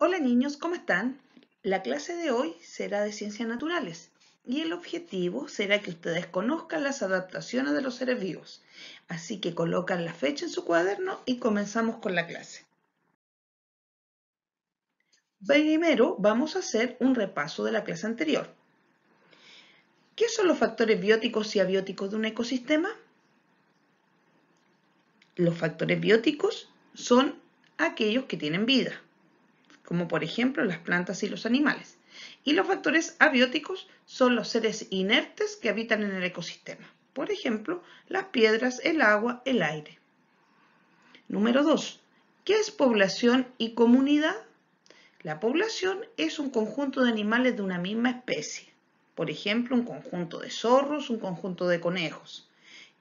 Hola niños, ¿cómo están? La clase de hoy será de ciencias naturales y el objetivo será que ustedes conozcan las adaptaciones de los seres vivos. Así que colocan la fecha en su cuaderno y comenzamos con la clase. Primero vamos a hacer un repaso de la clase anterior. ¿Qué son los factores bióticos y abióticos de un ecosistema? Los factores bióticos son aquellos que tienen vida, como por ejemplo las plantas y los animales. Y los factores abióticos son los seres inertes que habitan en el ecosistema. Por ejemplo, las piedras, el agua, el aire. Número 2. ¿Qué es población y comunidad? La población es un conjunto de animales de una misma especie. Por ejemplo, un conjunto de zorros, un conjunto de conejos.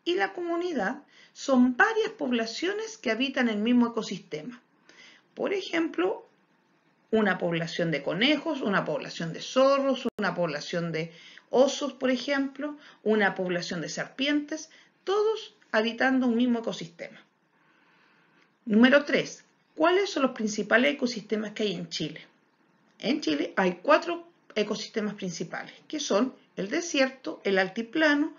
Y la comunidad son varias poblaciones que habitan el mismo ecosistema. Por ejemplo, una población de conejos, una población de zorros, una población de osos, por ejemplo, una población de serpientes, todos habitando un mismo ecosistema. Número 3. ¿Cuáles son los principales ecosistemas que hay en Chile? En Chile hay 4 ecosistemas principales, que son el desierto, el altiplano,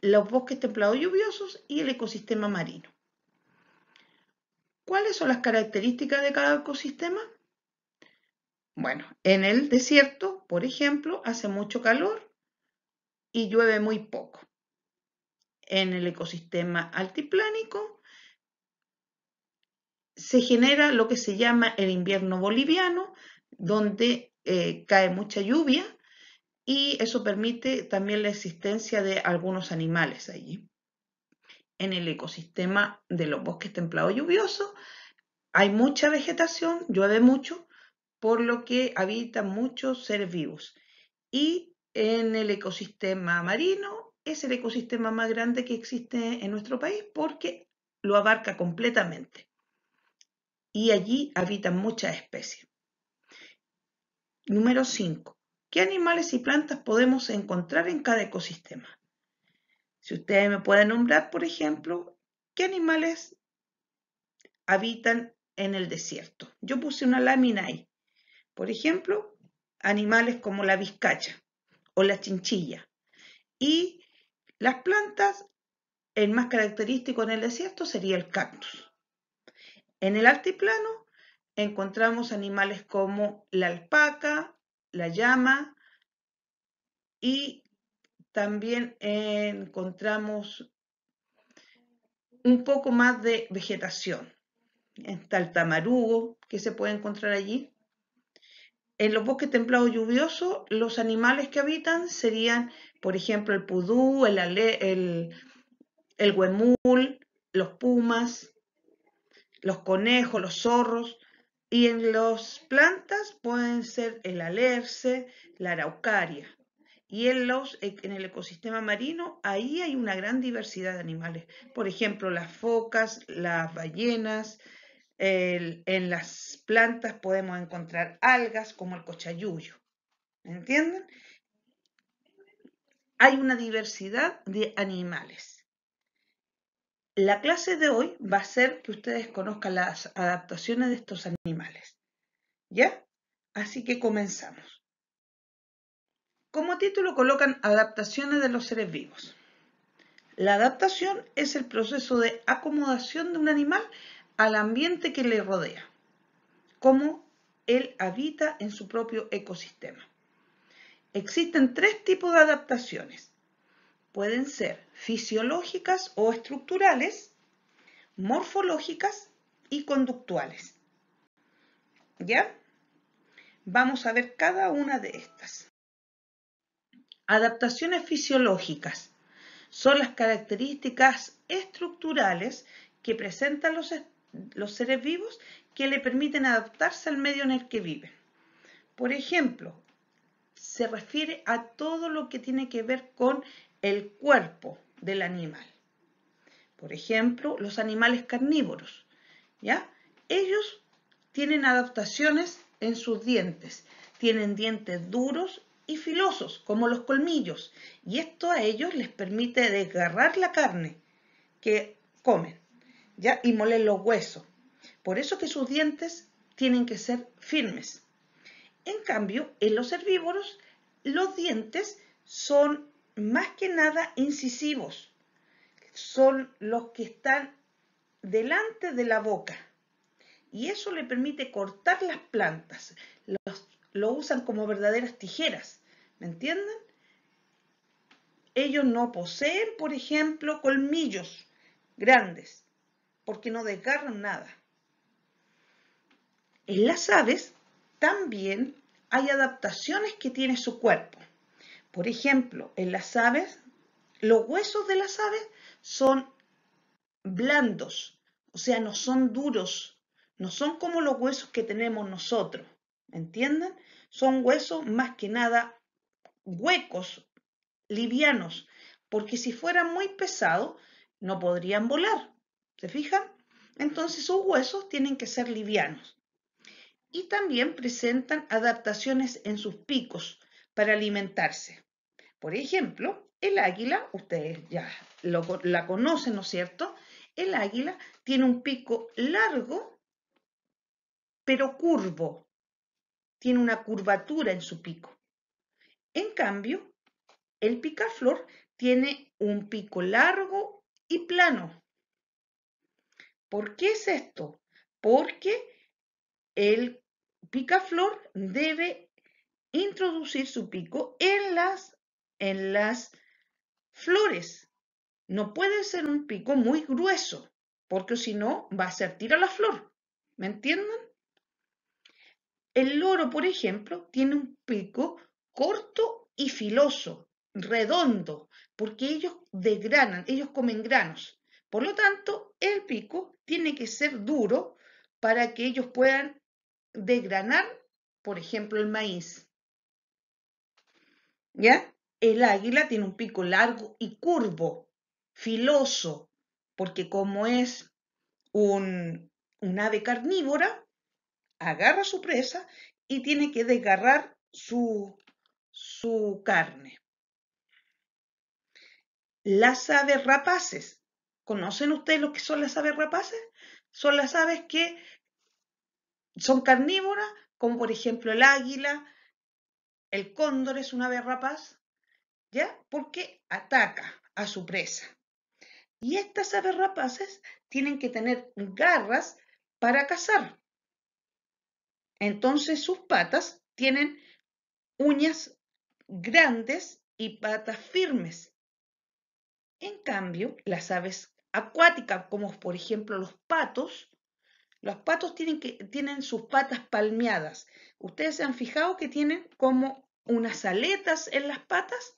los bosques templados lluviosos y el ecosistema marino. ¿Cuáles son las características de cada ecosistema? Bueno, en el desierto, por ejemplo, hace mucho calor y llueve muy poco. En el ecosistema altiplánico se genera lo que se llama el invierno boliviano, donde cae mucha lluvia y eso permite también la existencia de algunos animales allí. En el ecosistema de los bosques templados lluviosos hay mucha vegetación, llueve mucho, por lo que habitan muchos seres vivos. Y en el ecosistema marino es el ecosistema más grande que existe en nuestro país porque lo abarca completamente. Y allí habitan muchas especies. Número 5. ¿Qué animales y plantas podemos encontrar en cada ecosistema? Si ustedes me pueden nombrar, por ejemplo, ¿qué animales habitan en el desierto? Yo puse una lámina ahí. Por ejemplo, animales como la vizcacha o la chinchilla. Y las plantas, el más característico en el desierto sería el cactus. En el altiplano encontramos animales como la alpaca, la llama y también encontramos un poco más de vegetación. Está el tamarugo que se puede encontrar allí. En los bosques templados lluviosos, los animales que habitan serían, por ejemplo, el pudú, el huemul, los pumas, los conejos, los zorros. Y en las plantas pueden ser el alerce, la araucaria. Y en el ecosistema marino, ahí hay una gran diversidad de animales. Por ejemplo, las focas, las ballenas. En las plantas podemos encontrar algas como el cochayuyo. ¿Entienden? Hay una diversidad de animales. La clase de hoy va a ser que ustedes conozcan las adaptaciones de estos animales. ¿Ya? Así que comenzamos. Como título colocan adaptaciones de los seres vivos. La adaptación es el proceso de acomodación de un animal al ambiente que le rodea, como él habita en su propio ecosistema. Existen 3 tipos de adaptaciones. Pueden ser fisiológicas o estructurales, morfológicas y conductuales. ¿Ya? Vamos a ver cada una de estas. Adaptaciones fisiológicas son las características estructurales que presentan los seres vivos que le permiten adaptarse al medio en el que viven. Por ejemplo, se refiere a todo lo que tiene que ver con el cuerpo del animal. Por ejemplo, los animales carnívoros, ¿ya? Ellos tienen adaptaciones en sus dientes. Tienen dientes duros y filosos, como los colmillos, y esto a ellos les permite desgarrar la carne que comen, ¿ya? Y moler los huesos. Por eso que sus dientes tienen que ser firmes. En cambio, en los herbívoros, los dientes son más que nada incisivos. Son los que están delante de la boca. Y eso le permite cortar las plantas. Lo usan como verdaderas tijeras. ¿Me entienden? Ellos no poseen, por ejemplo, colmillos grandes, porque no desgarran nada. En las aves también hay adaptaciones que tiene su cuerpo. Por ejemplo, en las aves, los huesos de las aves son blandos, o sea, no son duros, no son como los huesos que tenemos nosotros, ¿me entienden? Son huesos más que nada huecos, livianos, porque si fueran muy pesados no podrían volar, ¿se fijan? Entonces sus huesos tienen que ser livianos. Y también presentan adaptaciones en sus picos para alimentarse. Por ejemplo, el águila, ustedes ya la conocen, ¿no es cierto? El águila tiene un pico largo, pero curvo. Tiene una curvatura en su pico. En cambio, el picaflor tiene un pico largo y plano. ¿Por qué es esto? Porque el picaflor debe introducir su pico en las flores. No puede ser un pico muy grueso, porque si no va a hacer tira la flor. ¿Me entienden? El loro, por ejemplo, tiene un pico corto y filoso, redondo, porque ellos desgranan, ellos comen granos. Por lo tanto, el pico tiene que ser duro para que ellos puedan desgranar, por ejemplo, el maíz. ¿Ya? El águila tiene un pico largo y curvo, filoso, porque como es un ave carnívora, agarra su presa y tiene que desgarrar su carne. Las aves rapaces. ¿Conocen ustedes lo que son las aves rapaces? Son las aves que son carnívoras, como por ejemplo el águila, el cóndor es una ave rapaz, ¿ya? Porque ataca a su presa. Y estas aves rapaces tienen que tener garras para cazar. Entonces sus patas tienen uñas grandes y patas firmes. En cambio, las aves acuáticas, como por ejemplo los patos tienen sus patas palmeadas. ¿Ustedes se han fijado que tienen como unas aletas en las patas?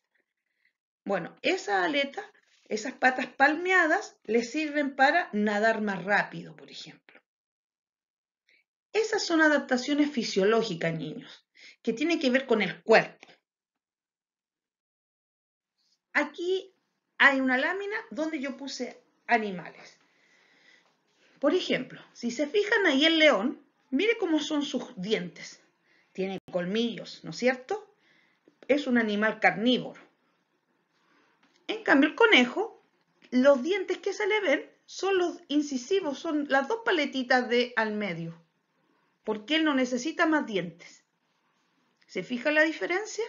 Bueno, esas patas palmeadas les sirven para nadar más rápido, por ejemplo. Esas son adaptaciones fisiológicas, niños, que tienen que ver con el cuerpo. Aquí hay una lámina donde yo puse animales. Por ejemplo, si se fijan ahí el león, mire cómo son sus dientes. Tiene colmillos, ¿no es cierto? Es un animal carnívoro. En cambio, el conejo, los dientes que se le ven son los incisivos, son las dos paletitas de al medio, porque él no necesita más dientes. ¿Se fija la diferencia?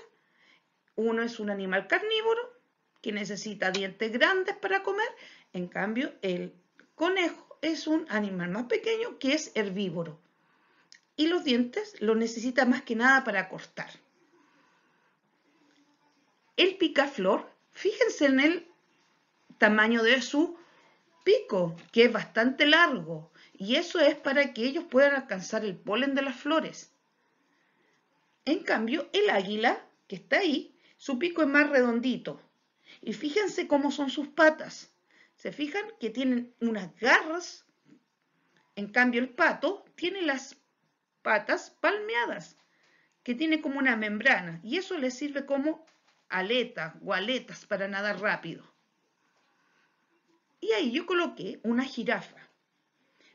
Uno es un animal carnívoro que necesita dientes grandes para comer, en cambio el conejo es un animal más pequeño que es herbívoro y los dientes los necesita más que nada para cortar. El picaflor, fíjense en el tamaño de su pico, que es bastante largo, y eso es para que ellos puedan alcanzar el polen de las flores. En cambio, el águila, que está ahí, su pico es más redondito. Y fíjense cómo son sus patas. ¿Se fijan que tienen unas garras? En cambio, el pato tiene las patas palmeadas, que tiene como una membrana, y eso le sirve como aletas o aletas para nadar rápido. Y ahí yo coloqué una jirafa.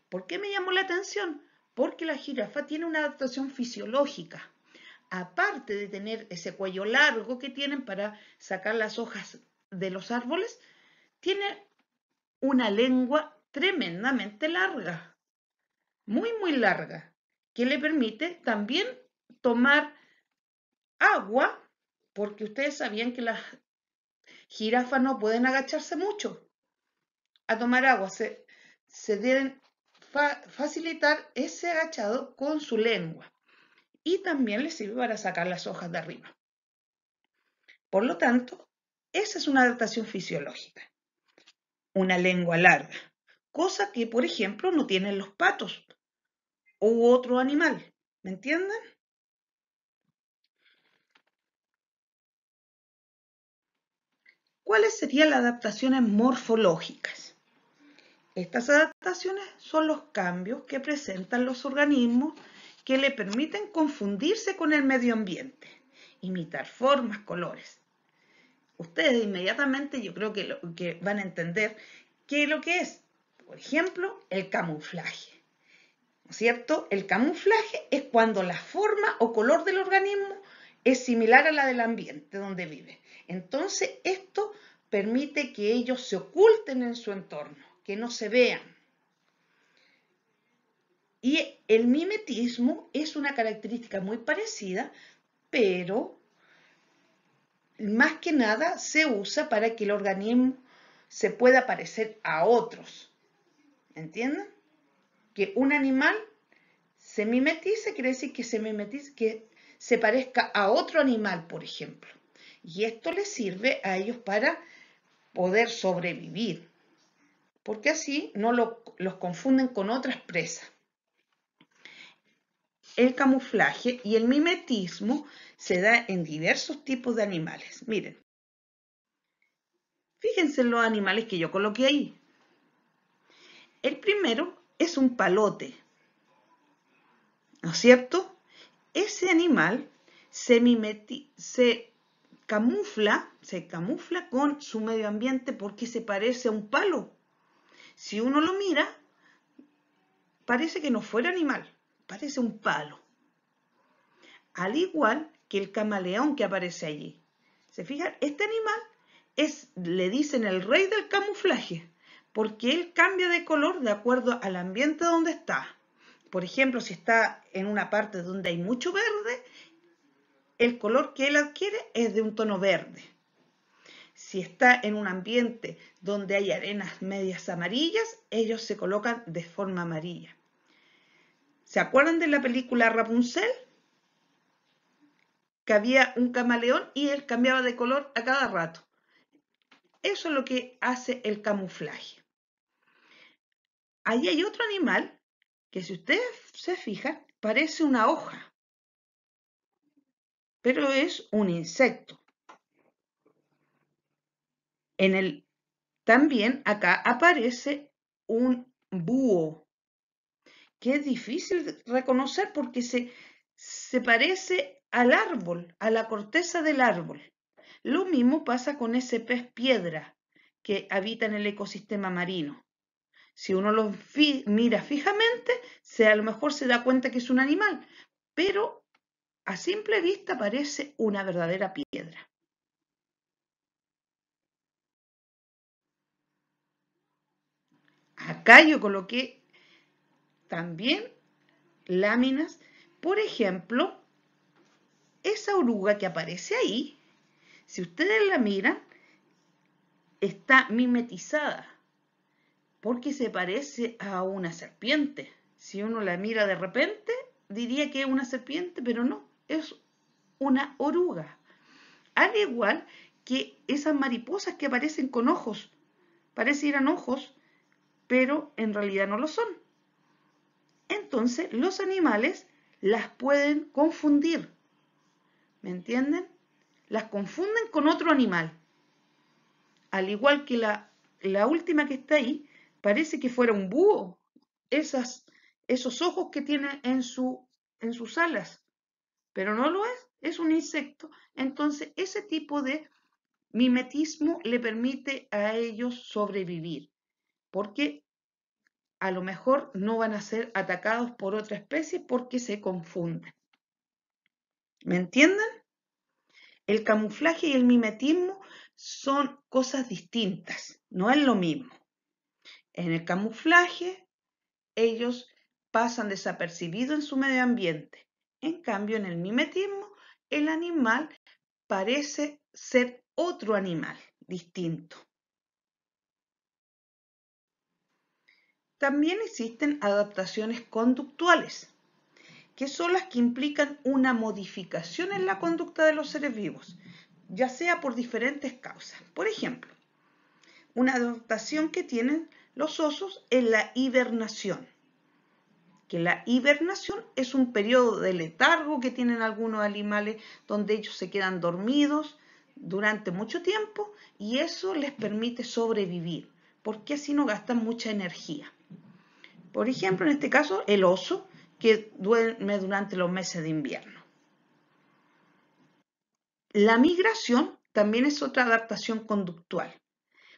¿Por qué me llamó la atención? Porque la jirafa tiene una adaptación fisiológica. Aparte de tener ese cuello largo que tienen para sacar las hojas de los árboles, tiene una lengua tremendamente larga, muy, muy larga, que le permite también tomar agua, porque ustedes sabían que las jirafas no pueden agacharse mucho a tomar agua, se deben facilitar ese agachado con su lengua y también les sirve para sacar las hojas de arriba. Por lo tanto, esa es una adaptación fisiológica, una lengua larga, cosa que, por ejemplo, no tienen los patos u otro animal, ¿me entienden? ¿Cuáles serían las adaptaciones morfológicas? Estas adaptaciones son los cambios que presentan los organismos que le permiten confundirse con el medio ambiente, imitar formas, colores. Ustedes inmediatamente yo creo que van a entender qué es lo que es. Por ejemplo, el camuflaje. ¿No es cierto? El camuflaje es cuando la forma o color del organismo es similar a la del ambiente donde vive. Entonces, esto permite que ellos se oculten en su entorno, que no se vean. Y el mimetismo es una característica muy parecida, pero más que nada se usa para que el organismo se pueda parecer a otros. ¿Entienden? Que un animal se mimetice quiere decir que que se parezca a otro animal, por ejemplo. Y esto les sirve a ellos para poder sobrevivir, porque así no los confunden con otras presas. El camuflaje y el mimetismo se da en diversos tipos de animales. Miren, fíjense en los animales que yo coloqué ahí. El primero es un palote, ¿no es cierto? Ese animal se camufla con su medio ambiente porque se parece a un palo. Si uno lo mira, parece que no fuera animal, parece un palo. Al igual que el camaleón que aparece allí. ¿Se fijan? Este animal le dicen el rey del camuflaje, porque él cambia de color de acuerdo al ambiente donde está. Por ejemplo, si está en una parte donde hay mucho verde, el color que él adquiere es de un tono verde. Si está en un ambiente donde hay arenas medias amarillas, ellos se colocan de forma amarilla. ¿Se acuerdan de la película Rapunzel? Que había un camaleón y él cambiaba de color a cada rato. Eso es lo que hace el camuflaje. Ahí hay otro animal que, si ustedes se fijan, parece una hoja, pero es un insecto. También acá aparece un búho, que es difícil de reconocer porque se parece al árbol, a la corteza del árbol. Lo mismo pasa con ese pez piedra que habita en el ecosistema marino. Si uno lo mira fijamente, a lo mejor se da cuenta que es un animal, pero a simple vista parece una verdadera piedra. Acá yo coloqué también láminas. Por ejemplo, esa oruga que aparece ahí, si ustedes la miran, está mimetizada porque se parece a una serpiente. Si uno la mira de repente, diría que es una serpiente, pero no, es una oruga. Al igual que esas mariposas que aparecen con ojos, parecieran ojos, pero en realidad no lo son. Entonces los animales las pueden confundir, ¿me entienden? Las confunden con otro animal. Al igual que la última que está ahí, parece que fuera un búho, esos ojos que tiene en sus alas, pero no lo es un insecto. Entonces ese tipo de mimetismo le permite a ellos sobrevivir, porque a lo mejor no van a ser atacados por otra especie porque se confunden. ¿Me entienden? El camuflaje y el mimetismo son cosas distintas, no es lo mismo. En el camuflaje, ellos pasan desapercibidos en su medio ambiente. En cambio, en el mimetismo, el animal parece ser otro animal distinto. También existen adaptaciones conductuales, que son las que implican una modificación en la conducta de los seres vivos, ya sea por diferentes causas. Por ejemplo, una adaptación que tienen los osos es la hibernación, que la hibernación es un periodo de letargo que tienen algunos animales donde ellos se quedan dormidos durante mucho tiempo y eso les permite sobrevivir, porque así no gastan mucha energía. Por ejemplo, en este caso, el oso que duerme durante los meses de invierno. La migración también es otra adaptación conductual,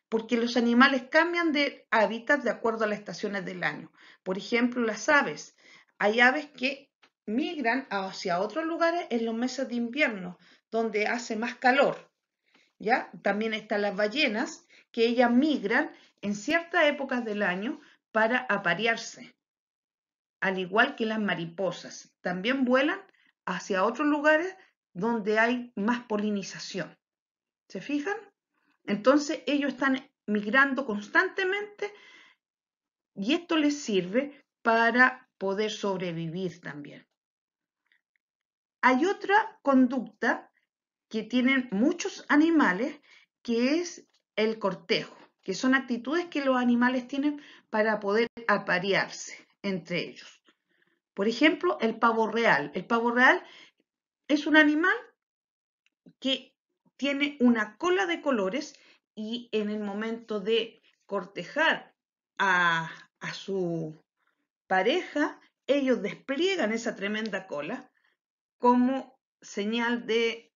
porque los animales cambian de hábitat de acuerdo a las estaciones del año. Por ejemplo, las aves. Hay aves que migran hacia otros lugares en los meses de invierno, donde hace más calor. ¿Ya? También están las ballenas, que ellas migran en ciertas épocas del año para aparearse. Al igual que las mariposas, también vuelan hacia otros lugares donde hay más polinización. ¿Se fijan? Entonces ellos están migrando constantemente y esto les sirve para poder sobrevivir también. Hay otra conducta que tienen muchos animales que es el cortejo, que son actitudes que los animales tienen para poder aparearse entre ellos. Por ejemplo, el pavo real. El pavo real es un animal que tiene una cola de colores y en el momento de cortejar a su pareja, ellos despliegan esa tremenda cola como señal de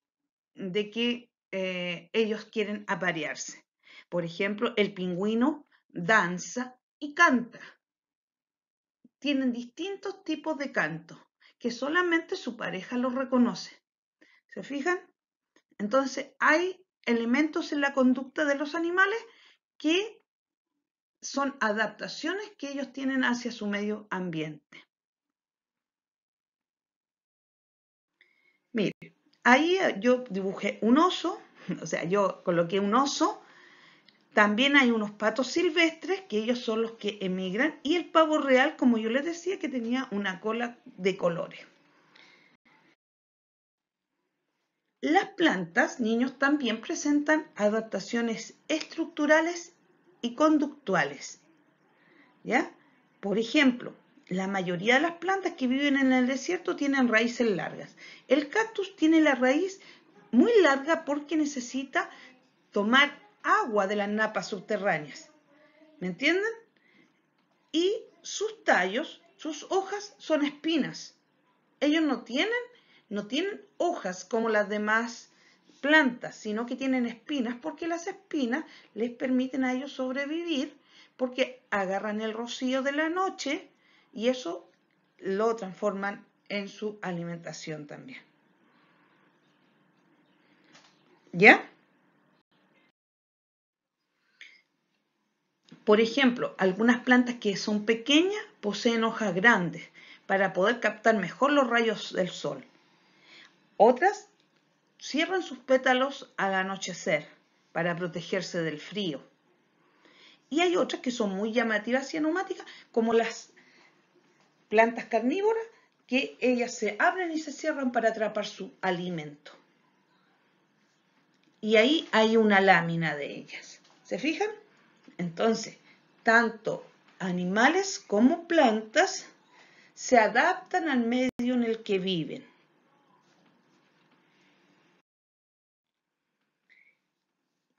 que ellos quieren aparearse. Por ejemplo, el pingüino danza y canta. Tienen distintos tipos de canto que solamente su pareja los reconoce. ¿Se fijan? Entonces, hay elementos en la conducta de los animales que son adaptaciones que ellos tienen hacia su medio ambiente. Mire, ahí yo dibujé un oso, o sea, yo coloqué un oso. También hay unos patos silvestres, que ellos son los que emigran, y el pavo real, como yo les decía, que tenía una cola de colores. Las plantas, niños, también presentan adaptaciones estructurales y conductuales. ¿Ya? Por ejemplo, la mayoría de las plantas que viven en el desierto tienen raíces largas. El cactus tiene la raíz muy larga porque necesita tomar agua de las napas subterráneas. ¿Me entienden? Y sus tallos, sus hojas son espinas. Ellos no tienen hojas como las demás plantas, sino que tienen espinas porque las espinas les permiten a ellos sobrevivir porque agarran el rocío de la noche y eso lo transforman en su alimentación también. ¿Ya? Por ejemplo, algunas plantas que son pequeñas poseen hojas grandes para poder captar mejor los rayos del sol. Otras cierran sus pétalos al anochecer para protegerse del frío. Y hay otras que son muy llamativas y aromáticas, como las plantas carnívoras, que ellas se abren y se cierran para atrapar su alimento. Y ahí hay una lámina de ellas. ¿Se fijan? Entonces, tanto animales como plantas se adaptan al medio en el que viven.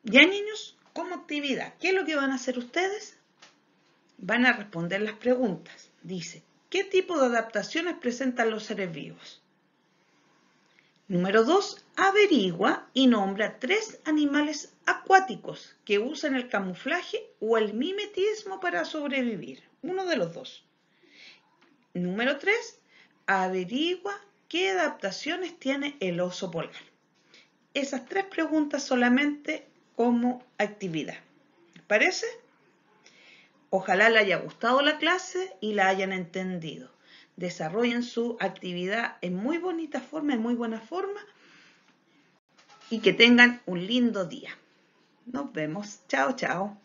Ya, niños, como actividad, ¿qué es lo que van a hacer ustedes? Van a responder las preguntas. Dice, ¿qué tipo de adaptaciones presentan los seres vivos? Número 2, averigua y nombra 3 animales acuáticos que usan el camuflaje o el mimetismo para sobrevivir. Uno de los dos. Número 3, averigua qué adaptaciones tiene el oso polar. Esas 3 preguntas solamente como actividad. ¿Les parece? Ojalá les haya gustado la clase y la hayan entendido. Desarrollen su actividad en muy bonita forma, en muy buena forma, y que tengan un lindo día. Nos vemos. Chao, chao.